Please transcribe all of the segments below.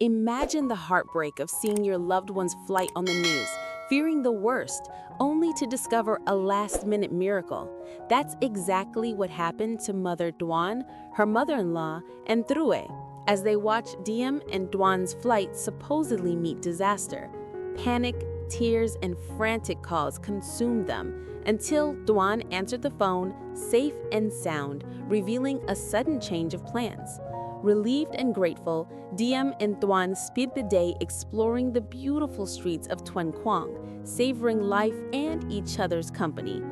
Imagine the heartbreak of seeing your loved one's flight on the news, fearing the worst, only to discover a last-minute miracle. That's exactly what happened to Mother Toan, her mother-in-law, and True, as they watched Diem and Toan's flight supposedly meet disaster. Panic, tears, and frantic calls consumed them until Toan answered the phone, safe and sound, revealing a sudden change of plans. Relieved and grateful, Diem and Toan spent the day exploring the beautiful streets of Tuan Quang, savoring life and each other's company.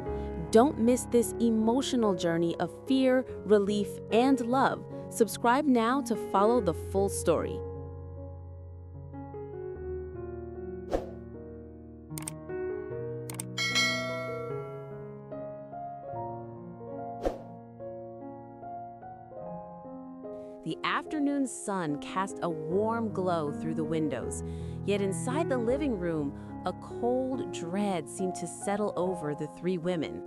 Don't miss this emotional journey of fear, relief, and love. Subscribe now to follow the full story. The afternoon sun cast a warm glow through the windows, yet inside the living room, a cold dread seemed to settle over the three women.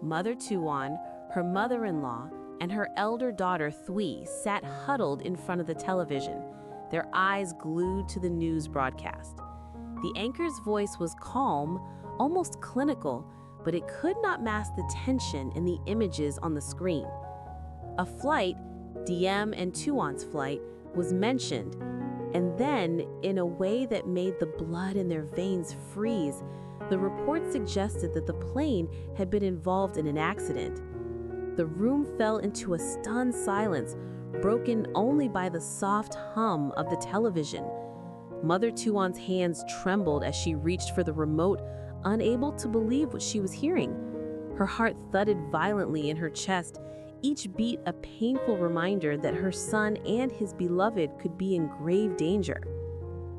Mother Toan, her mother-in-law, and her elder daughter Thuy sat huddled in front of the television, their eyes glued to the news broadcast. The anchor's voice was calm, almost clinical, but it could not mask the tension in the images on the screen. A flight, Diem and Toan's flight, was mentioned, and then, in a way that made the blood in their veins freeze, the report suggested that the plane had been involved in an accident. The room fell into a stunned silence, broken only by the soft hum of the television. Mother Toan's hands trembled as she reached for the remote, unable to believe what she was hearing. Her heart thudded violently in her chest, each beat a painful reminder that her son and his beloved could be in grave danger.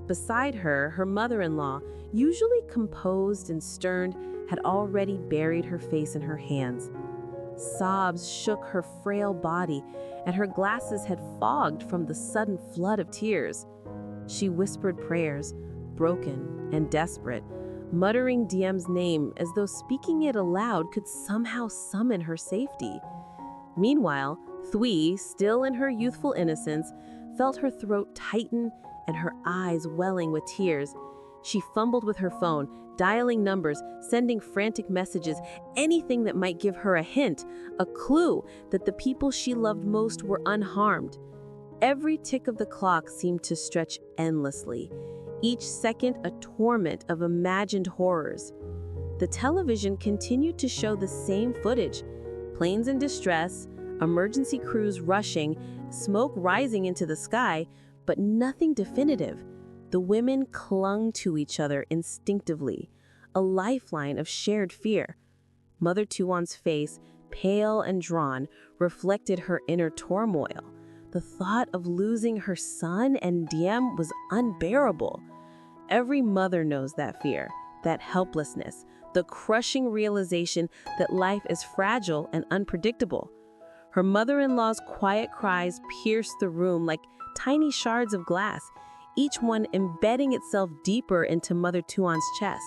Beside her, her mother-in-law, usually composed and stern, had already buried her face in her hands. Sobs shook her frail body, and her glasses had fogged from the sudden flood of tears. She whispered prayers, broken and desperate, muttering Diem's name as though speaking it aloud could somehow summon her safety. Meanwhile, Thuy, still in her youthful innocence, felt her throat tighten and her eyes welling with tears. She fumbled with her phone, dialing numbers, sending frantic messages, anything that might give her a hint, a clue that the people she loved most were unharmed. Every tick of the clock seemed to stretch endlessly, each second a torment of imagined horrors. The television continued to show the same footage: planes in distress, emergency crews rushing, smoke rising into the sky, but nothing definitive. The women clung to each other instinctively, a lifeline of shared fear. Mother Toan's face, pale and drawn, reflected her inner turmoil. The thought of losing her son and Diem was unbearable. Every mother knows that fear, that helplessness, the crushing realization that life is fragile and unpredictable. Her mother-in-law's quiet cries pierced the room like tiny shards of glass, each one embedding itself deeper into Mother Toan's chest.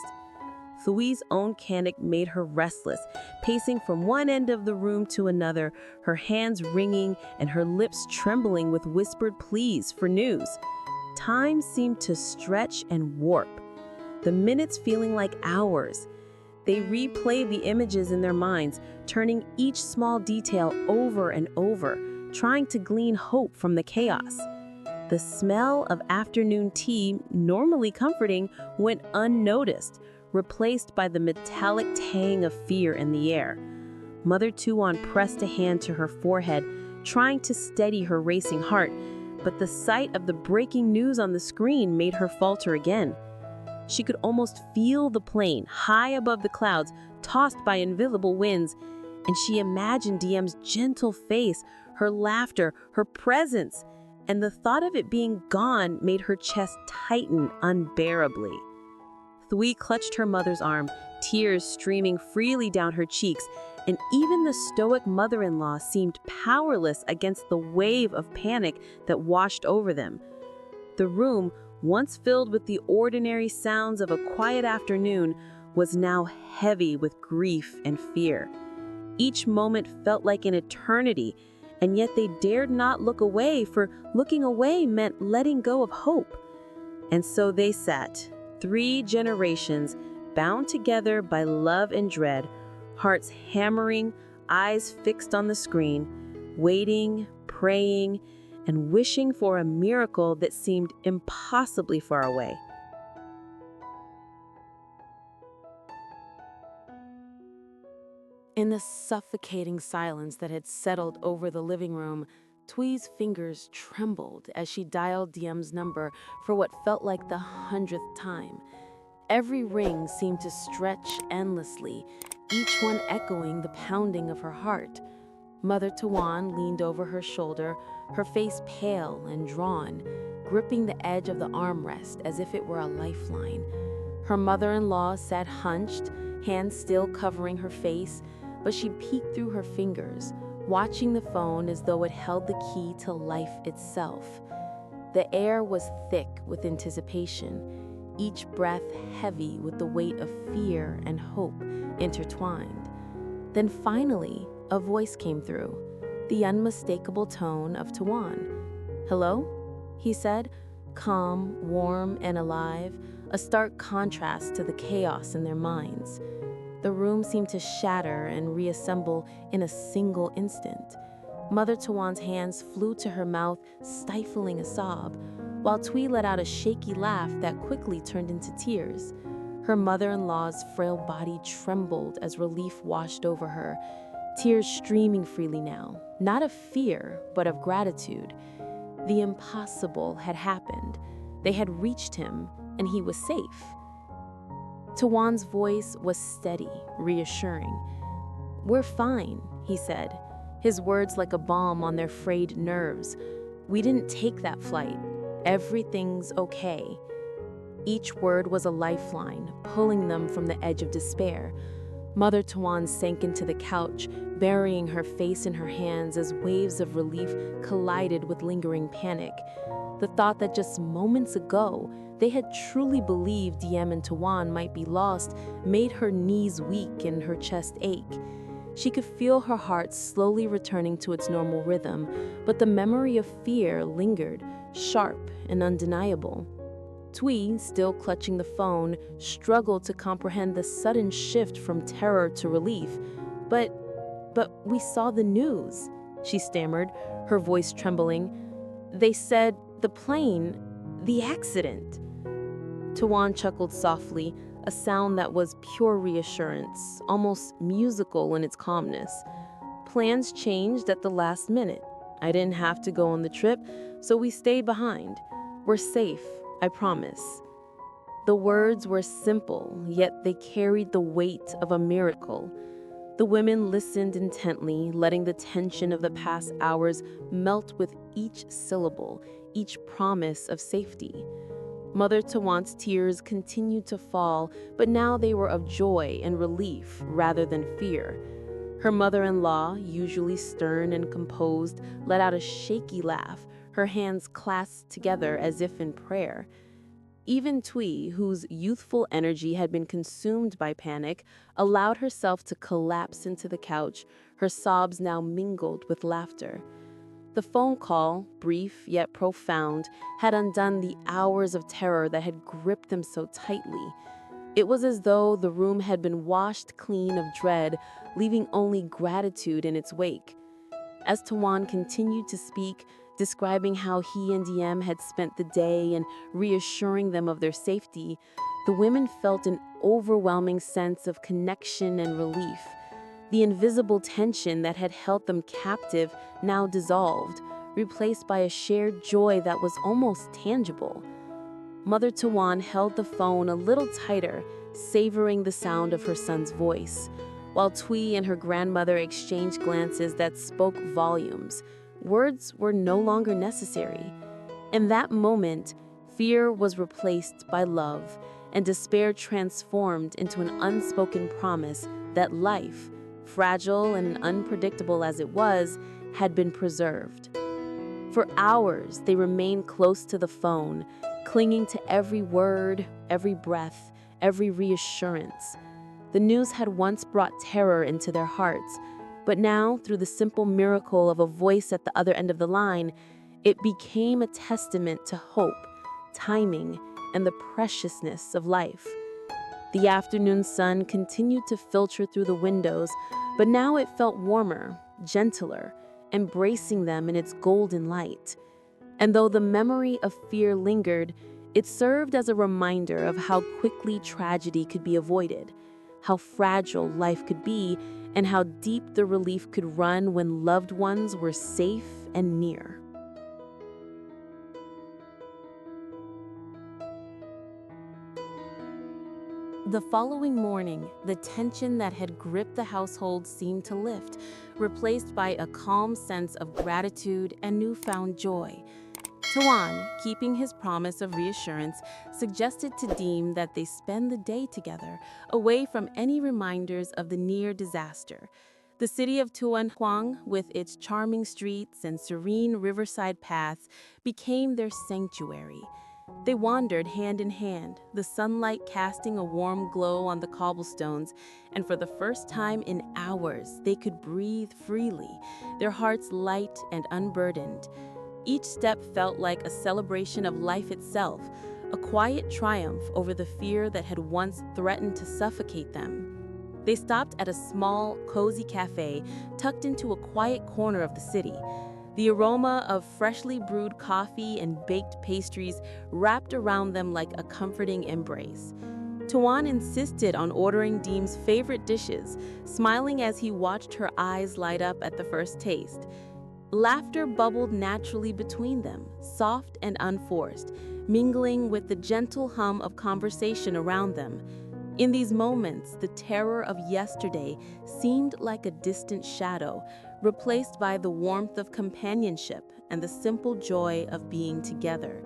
Thuy's own panic made her restless, pacing from one end of the room to another, her hands wringing and her lips trembling with whispered pleas for news. Time seemed to stretch and warp, the minutes feeling like hours. They replayed the images in their minds, turning each small detail over and over, trying to glean hope from the chaos. The smell of afternoon tea, normally comforting, went unnoticed, replaced by the metallic tang of fear in the air. Mother Toan pressed a hand to her forehead, trying to steady her racing heart, but the sight of the breaking news on the screen made her falter again. She could almost feel the plane, high above the clouds, tossed by invisible winds, and she imagined Diem's gentle face, her laughter, her presence, and the thought of it being gone made her chest tighten unbearably. Thuy clutched her mother's arm, tears streaming freely down her cheeks, and even the stoic mother-in-law seemed powerless against the wave of panic that washed over them. The room, once filled with the ordinary sounds of a quiet afternoon, was now heavy with grief and fear. Each moment felt like an eternity, and yet they dared not look away, for looking away meant letting go of hope. And so they sat, 3 generations bound together by love and dread, hearts hammering, eyes fixed on the screen, waiting, praying, and wishing for a miracle that seemed impossibly far away. In the suffocating silence that had settled over the living room, Twee's fingers trembled as she dialed Diem's number for what felt like the 100th time. Every ring seemed to stretch endlessly, each one echoing the pounding of her heart. Mother Toan leaned over her shoulder, her face pale and drawn, gripping the edge of the armrest as if it were a lifeline. Her mother-in-law sat hunched, hands still covering her face, but she peeked through her fingers, watching the phone as though it held the key to life itself. The air was thick with anticipation, each breath heavy with the weight of fear and hope intertwined. Then finally, a voice came through, the unmistakable tone of Toan. "Hello?" he said, calm, warm, and alive, a stark contrast to the chaos in their minds. The room seemed to shatter and reassemble in a single instant. Mother Toan's hands flew to her mouth, stifling a sob, while Twee let out a shaky laugh that quickly turned into tears. Her mother-in-law's frail body trembled as relief washed over her, tears streaming freely now, not of fear, but of gratitude. The impossible had happened. They had reached him, and he was safe. Toan's voice was steady, reassuring. "We're fine," he said, his words like a balm on their frayed nerves. "We didn't take that flight. Everything's okay." Each word was a lifeline, pulling them from the edge of despair. Mother Toan sank into the couch, burying her face in her hands as waves of relief collided with lingering panic. The thought that just moments ago they had truly believed Diem and Toan might be lost made her knees weak and her chest ache. She could feel her heart slowly returning to its normal rhythm, but the memory of fear lingered, sharp and undeniable. Twee, still clutching the phone, struggled to comprehend the sudden shift from terror to relief. But we saw the news," she stammered, her voice trembling. "They said the plane, the accident." Toan chuckled softly, a sound that was pure reassurance, almost musical in its calmness. "Plans changed at the last minute. I didn't have to go on the trip, so we stayed behind. We're safe, I promise." The words were simple, yet they carried the weight of a miracle. The women listened intently, letting the tension of the past hours melt with each syllable, each promise of safety. Mother Toan's tears continued to fall, but now they were of joy and relief rather than fear. Her mother-in-law, usually stern and composed, let out a shaky laugh, her hands clasped together as if in prayer. Even Twee, whose youthful energy had been consumed by panic, allowed herself to collapse into the couch, her sobs now mingled with laughter. The phone call, brief yet profound, had undone the hours of terror that had gripped them so tightly. It was as though the room had been washed clean of dread, leaving only gratitude in its wake. As Toan continued to speak, describing how he and Diem had spent the day and reassuring them of their safety, the women felt an overwhelming sense of connection and relief. The invisible tension that had held them captive now dissolved, replaced by a shared joy that was almost tangible. Mother Toan held the phone a little tighter, savoring the sound of her son's voice, while Twee and her grandmother exchanged glances that spoke volumes. Words were no longer necessary. In that moment, fear was replaced by love, and despair transformed into an unspoken promise that life, fragile and unpredictable as it was, had been preserved. For hours, they remained close to the phone, clinging to every word, every breath, every reassurance. The news had once brought terror into their hearts, But now, through the simple miracle of a voice at the other end of the line, it became a testament to hope, timing, and the preciousness of life. The afternoon sun continued to filter through the windows, but now it felt warmer, gentler, embracing them in its golden light. And though the memory of fear lingered, it served as a reminder of how quickly tragedy could be avoided, how fragile life could be, and how deep the relief could run when loved ones were safe and near. The following morning, the tension that had gripped the household seemed to lift, replaced by a calm sense of gratitude and newfound joy. Toan, keeping his promise of reassurance, suggested to Diem that they spend the day together, away from any reminders of the near disaster. The city of Tuan, with its charming streets and serene riverside paths, became their sanctuary. They wandered hand in hand, the sunlight casting a warm glow on the cobblestones, and for the first time in hours, they could breathe freely, their hearts light and unburdened. Each step felt like a celebration of life itself, a quiet triumph over the fear that had once threatened to suffocate them. They stopped at a small, cozy cafe tucked into a quiet corner of the city. The aroma of freshly brewed coffee and baked pastries wrapped around them like a comforting embrace. Toan insisted on ordering Diem's favorite dishes, smiling as he watched her eyes light up at the first taste. Laughter bubbled naturally between them, soft and unforced, mingling with the gentle hum of conversation around them. In these moments, the terror of yesterday seemed like a distant shadow, replaced by the warmth of companionship and the simple joy of being together.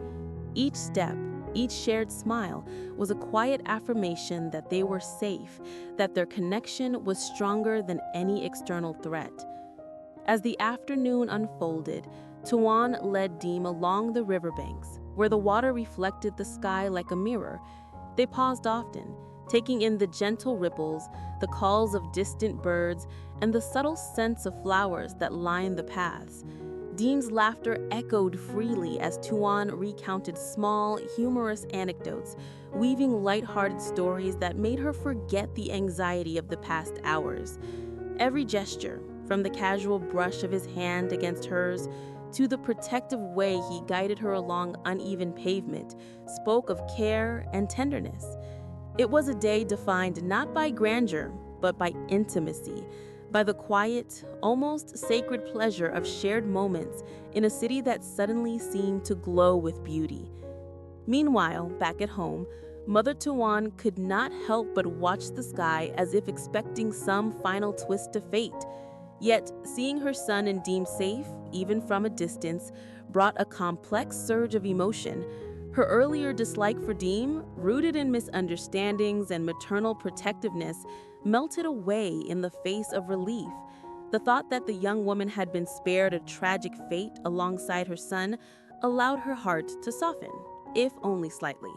Each step, each shared smile, was a quiet affirmation that they were safe, that their connection was stronger than any external threat. As the afternoon unfolded, Toan led Diem along the riverbanks, where the water reflected the sky like a mirror. They paused often, taking in the gentle ripples, the calls of distant birds, and the subtle scents of flowers that lined the paths. Diem's laughter echoed freely as Toan recounted small, humorous anecdotes, weaving lighthearted stories that made her forget the anxiety of the past hours. Every gesture, from the casual brush of his hand against hers to the protective way he guided her along uneven pavement, spoke of care and tenderness. It was a day defined not by grandeur, but by intimacy, by the quiet, almost sacred pleasure of shared moments in a city that suddenly seemed to glow with beauty. Meanwhile, back at home, Mother Toan could not help but watch the sky as if expecting some final twist to fate. Yet, seeing her son and Diem safe, even from a distance, brought a complex surge of emotion. Her earlier dislike for Diem, rooted in misunderstandings and maternal protectiveness, melted away in the face of relief. The thought that the young woman had been spared a tragic fate alongside her son allowed her heart to soften, if only slightly.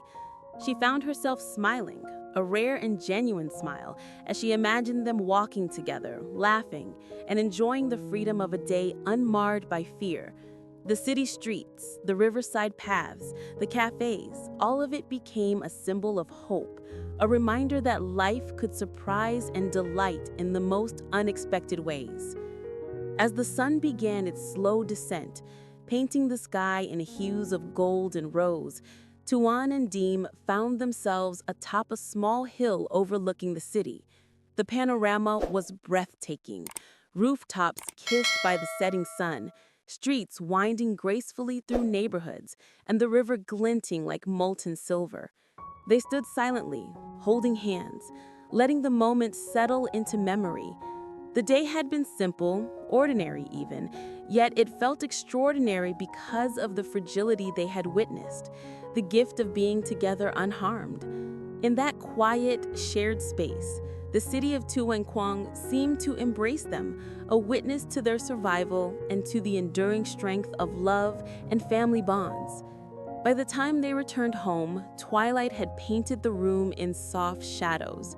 She found herself smiling, a rare and genuine smile, as she imagined them walking together, laughing, and enjoying the freedom of a day unmarred by fear. The city streets, the riverside paths, the cafes, all of it became a symbol of hope, a reminder that life could surprise and delight in the most unexpected ways. As the sun began its slow descent, painting the sky in hues of gold and rose, Toan and Diem found themselves atop a small hill overlooking the city. The panorama was breathtaking, rooftops kissed by the setting sun, streets winding gracefully through neighborhoods, and the river glinting like molten silver. They stood silently, holding hands, letting the moment settle into memory. The day had been simple, ordinary even, yet it felt extraordinary because of the fragility they had witnessed, the gift of being together unharmed. In that quiet, shared space, the city of Tuan seemed to embrace them, a witness to their survival and to the enduring strength of love and family bonds. By the time they returned home, twilight had painted the room in soft shadows.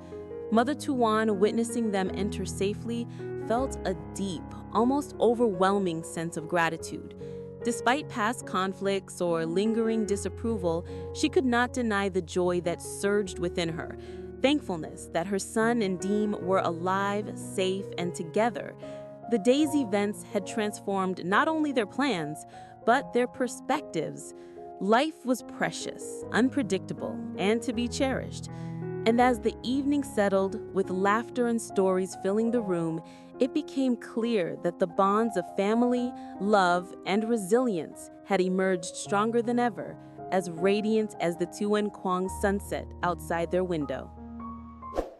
Mother Toan, witnessing them enter safely, felt a deep, almost overwhelming sense of gratitude. Despite past conflicts or lingering disapproval, she could not deny the joy that surged within her. Thankfulness that her son and Deem were alive, safe, and together. The day's events had transformed not only their plans, but their perspectives. Life was precious, unpredictable, and to be cherished. And as the evening settled, with laughter and stories filling the room, it became clear that the bonds of family, love, and resilience had emerged stronger than ever, as radiant as the Tuan Quang sunset outside their window.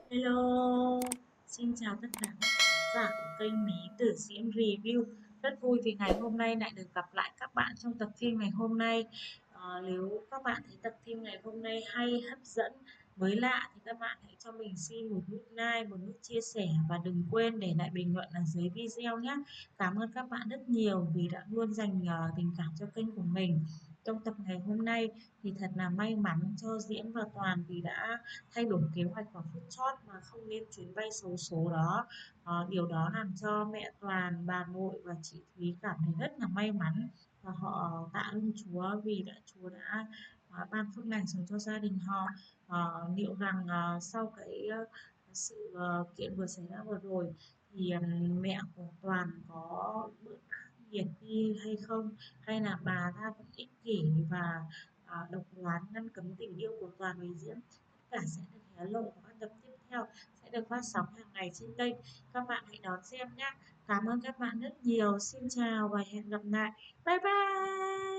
Hello, xin chào tất cả các khán giả của kênh Mí Tử Diễm Review. Rất vui vì ngày hôm nay lại được gặp lại các bạn trong tập phim ngày hôm nay. Nếu các bạn thấy tập phim ngày hôm nay hay, hấp dẫn, mới lạ thì các bạn hãy cho mình xin một nút like, một nút chia sẻ và đừng quên để lại bình luận ở dưới video nhé. Cảm ơn các bạn rất nhiều vì đã luôn dành tình cảm cho kênh của mình. Trong tập ngày hôm nay thì thật là may mắn cho Diễm và Toàn vì đã thay đổi kế hoạch vào phút chót mà không lên chuyến bay xấu số đó. Điều đó làm cho mẹ Toàn, bà nội và chị Thúy cảm thấy rất là may mắn và họ tạ ơn Chúa vì Chúa đã ban phước lành xuống cho gia đình họ. Liệu rằng sau cái sự kiện vừa xảy ra vừa rồi thì mẹ của Toàn có bớt khắc nghiệt đi hay không, hay là bà ta vẫn ích kỷ và độc đoán ngăn cấm tình yêu của Toàn với Diễm. Tất cả sẽ được hé lộ ở các tập tiếp theo sẽ được phát sóng hàng ngày trên kênh. Các bạn hãy đón xem nhé. Cảm ơn các bạn rất nhiều. Xin chào và hẹn gặp lại. Bye bye.